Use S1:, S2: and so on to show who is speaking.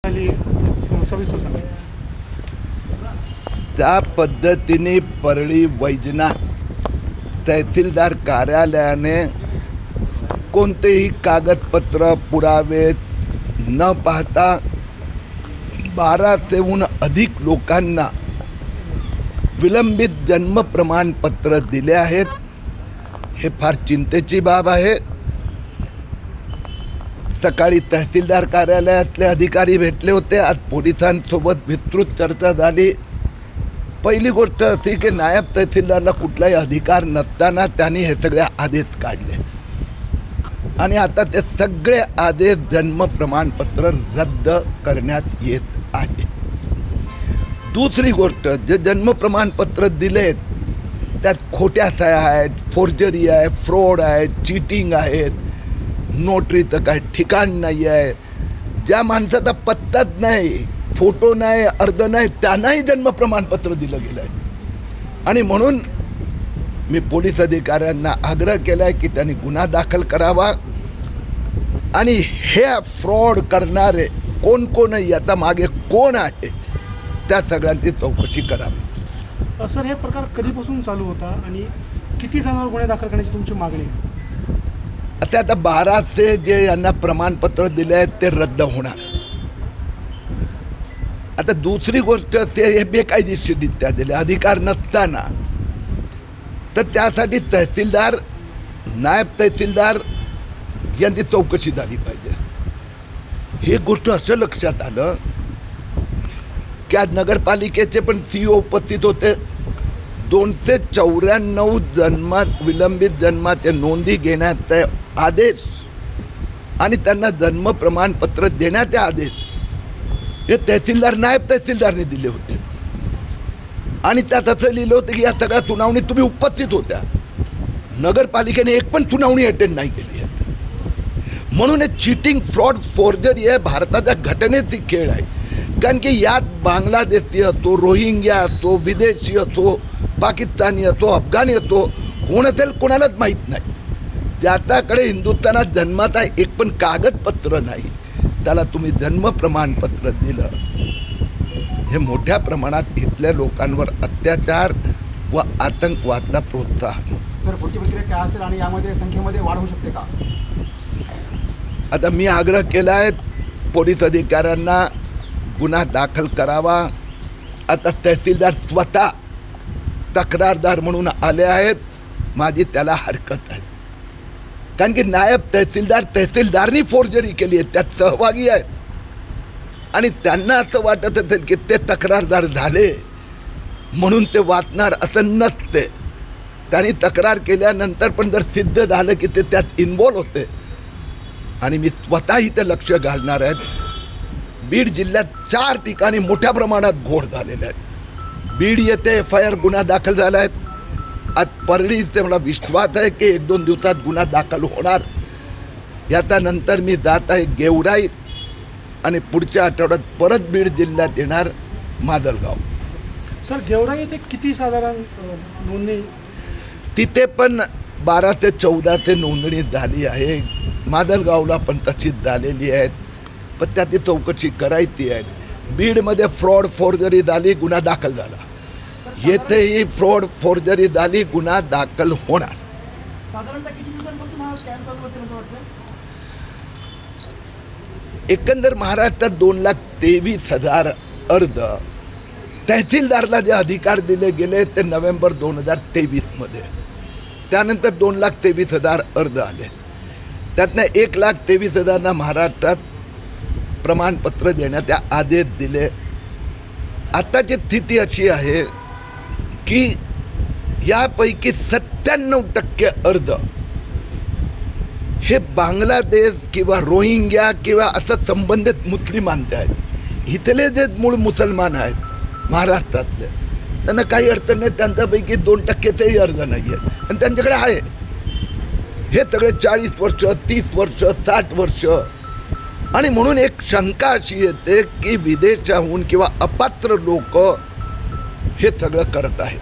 S1: सविस्तर सांगा.
S2: त्या पद्धतीने परळी वैजनाथ तहसीलदार कार्यालयाने कोणतेही कागदपत्र पुरावे न पाहता 1200हून अधिक लोकांना विलंबित जन्म प्रमाणपत्र दिले आहेत. हे फार चिंतेची बाब आहे. सकाळी तहसीलदार कार्यालयातले अधिकारी भेटले होते. आज पोलिसांसोबत विस्तृत चर्चा झाली. पहिली गोष्ट अशी की नायब तहसीलदारला कुठलाही अधिकार नसताना त्यांनी हे सगळे आदेश काढले आणि आता ते सगळे आदेश जन्म प्रमाणपत्र रद्द करण्यात येत आहे. दुसरी गोष्ट, जे जन्म प्रमाणपत्र दिलेत त्यात खोट्या सह्या आहेत, फोर्जरी आहे, फ्रॉड आहे, चीटिंग आहेत, नोटरीचं काय ठिकाण नाही आहे, ज्या माणसाचा पत्ताच नाही, फोटो नाही, अर्ज नाही, त्यांनाही जन्म प्रमाणपत्र दिलं गेलं आहे. आणि म्हणून मी पोलीस अधिकाऱ्यांना आग्रह केला आहे की त्यांनी गुन्हा दाखल करावा आणि हे फ्रॉड करणारे कोण कोण याचा मागे कोण आहे त्या सगळ्यांची चौकशी करावी.
S1: सर, हे प्रकार कधीपासून चालू होता आणि किती जणांवर गुन्हे दाखल करण्याची तुमची मागणी?
S2: आता 1200 जे यांना प्रमाणपत्र दिले आहेत ते रद्द होणार. आता दुसरी गोष्ट, ते हे बेकायदेशीररित्या दिले अधिकार नसताना, तर त्यासाठी तहसीलदार, नायब तहसीलदार यांची चौकशी झाली पाहिजे. ही गोष्ट असं लक्षात आलं की आज नगरपालिकेचे पण CEO उपस्थित होते. 294 विलंबित जन्माचे नोंदी घेण्याचे आदेश आणि त्यांना जन्म प्रमाणपत्र देण्याचे आदेश हे तहसीलदार, नायब तहसीलदारने दिले होते. आणि त्यात असं लिहिलं होतं की या सगळ्या सुनावणीत तुम्ही उपस्थित होत्या. नगरपालिकेने एक पण सुनावणी अटेंड नाही केली आहे. म्हणून हे चीटिंग, फ्रॉड, फोर्जरी हे भारताच्या घटनेची खेळ आहे. कारण की यात बांगलादेशी असो, रोहिंग्या असो, विदेशी असो, पाकिस्तानी असो, अफगाणी असो, कोण असेल कोणालाच माहीत नाही. ज्याच्याकडे हिंदुस्थानात जन्माचा एक पण कागदपत्र नाही त्याला तुम्ही जन्म प्रमाणपत्र दिलं. हे मोठ्या प्रमाणात इथल्या लोकांवर अत्याचार व आतंकवादाला प्रोत्साहन.
S1: सर, पुढची प्रक्रिया काय असेल आणि यामध्ये संख्येमध्ये वाढ होऊ शकते का?
S2: आता मी आग्रह केला आहे पोलीस अधिकाऱ्यांना गुन्हा दाखल करावा. आता तहसीलदार स्वतः तक्रारदार म्हणून आले आहेत. माझी त्याला हरकत आहे. कारण की नायब तहसीलदार, तहसीलदारनी फोर्जरी केली आहे, त्यात सहभागी आहेत. आणि त्यांना असं वाटत असेल की ते तक्रारदार झाले म्हणून ते वाचणार, असं नसते. त्यांनी तक्रार केल्यानंतर पण जर सिद्ध झालं की ते त्यात इन्व्हॉल्व होते आणि मी स्वतःही ते लक्ष घालणार आहेत. बीड जिल्ह्यात 4 ठिकाणी मोठ्या प्रमाणात घोळ झालेले आहेत. बीड येथे FIR गुन्हा दाखल झाला आहे. आज परळीचे मला विश्वास आहे की 1-2 दिवसात गुन्हा दाखल होणार. याचा नंतर मी जात आहे गेवराई आणि पुढच्या आठवड्यात परत बीड जिल्ह्यात येणार माजलगाव.
S1: सर, गेवराई येथे किती साधारण नोंदणी?
S2: तिथे पण 12 ते 14 नोंदणी झाली आहे. माजलगावला पण तशीच झालेली आहेत. पण त्याची चौकशी करायची आहे. बीडमध्ये फ्रॉड, फोर्जरी झाली, गुन्हा दाखल झाला. येथेही फ्रॉड, फोर्जरी झाली, गुन्हा दाखल होणार. एकंदर महाराष्ट्रात 2,23,000 अर्ज तहसीलदारला जे अधिकार दिले गेले ते नोव्हेंबर 2023 मध्ये. त्यानंतर 2,23,000 अर्ज आले. त्यातनं 1,23,000 महाराष्ट्रात प्रमाणपत्र देण्याचे आदेश दिले. आताची स्थिती अशी आहे की यापैकी 97% अर्ज हे बांगलादेश किंवा रोहिंग्या किंवा असं संबंधित मुस्लिमांचे आहेत. इथले जे मूळ मुसलमान आहेत महाराष्ट्रातले, त्यांना काही अडचण नाही. त्यांच्यापैकी 2%चेही अर्ज नाही आहेत आणि त्यांच्याकडे आहे. हे सगळे 40 वर्ष, 30 वर्ष, 60 वर्ष. आणि म्हणून एक शंका अशी येते की विदेशाहून किंवा अपात्र लोक हे सगळं करत आहेत.